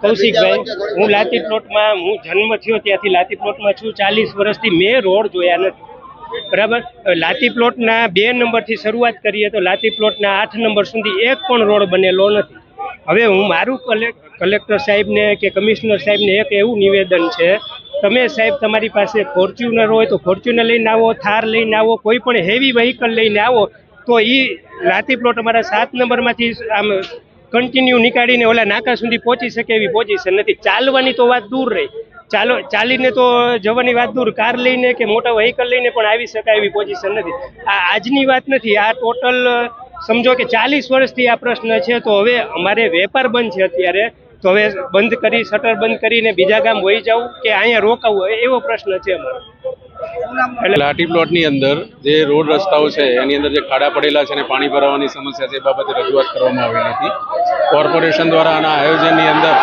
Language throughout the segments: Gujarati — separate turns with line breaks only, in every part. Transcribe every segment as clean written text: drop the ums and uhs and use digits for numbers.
કૌશિકભાઈ, હું લાતી પ્લોટમાં હું જન્મ થયો ત્યાંથી લાતી પ્લોટમાં છું. 40 વર્ષથી મેં રોડ જોયા નથી. બરાબર. લાતી પ્લોટના 2 નંબરથી શરૂઆત કરીએ તો લાતી પ્લોટના 8 નંબર સુધી એક પણ રોડ બનેલો નથી. હવે હું મારું કલેક્ટર સાહેબને કે કમિશનર સાહેબને એક એવું નિવેદન છે, તમે સાહેબ તમારી પાસે ફોર્ચ્યુનર હોય તો ફોર્ચ્યુનર લઈને આવો, થાર લઈને આવો, કોઈ પણ હેવી વ્હીકલ લઈને આવો તો એ લાતી પ્લોટ અમારા 7 નંબરમાંથી આમ કન્ટિન્યુ નીકાળીને ઓલા નાકા સુધી પહોંચી શકે એવી પોઝિશન નથી. ચાલવાની તો વાત દૂર રહી, ચાલીને તો જવાની વાત દૂર, કાર લઈને કે મોટા વ્હીકલ લઈને પણ આવી શકાય એવી પોઝિશન નથી. આ આજની વાત નથી, આ ટોટલ સમજો કે 40 વર્ષથી આ પ્રશ્ન છે. તો હવે અમારે વેપાર બંધ છે અત્યારે, તો હવે બંધ કરી શટર બંધ કરીને બીજા ગામ વહી જવું કે અહીંયા રોકાવું એવો પ્રશ્ન છે અમારો.
લાઠી પ્લોટની અંદર જે રોડ રસ્તાઓ છે એની અંદર જે ખાડા પડેલા છે અને પાણી ભરાવાની સમસ્યા છે એ બાબતે રજૂઆત કરવામાં આવેલી હતી. કોર્પોરેશન દ્વારા આના આયોજનની અંદર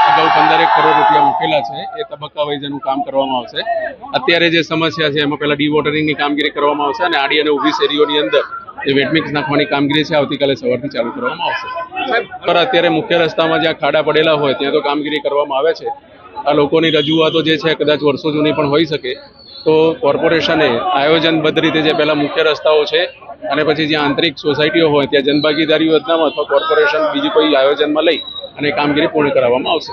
અગાઉ 15 કરોડ રૂપિયા મૂકેલા છે. એ તબક્કા વાઇઝ એનું કામ કરવામાં આવશે. અત્યારે જે સમસ્યા છે એમાં પહેલા ડીવોટરિંગની કામગીરી કરવામાં આવશે અને આડી અને ઊભી શેરીઓની અંદર જે વેટમિક્સ નાખવાની કામગીરી છે આવતીકાલે સવારથી ચાલુ કરવામાં આવશે. પર અત્યારે મુખ્ય રસ્તામાં જ્યાં ખાડા પડેલા હોય ત્યાં તો કામગીરી કરવામાં આવે છે. આ લોકોની રજૂઆતો જે છે કદાચ વર્ષો જૂની પણ હોઈ શકે, તો કોર્પોરેશને આયોજનબદ્ધ રીતે જે પહેલા મુખ્ય રસ્તાઓ છે અને પછી જ્યાં આંતરિક સોસાયટીઓ હોય ત્યાં જનભાગીદારી યોજનામાં અથવા કોર્પોરેશન બીજી કોઈ આયોજનમાં લઈ અને કામગીરી પૂર્ણ કરાવવામાં આવશે.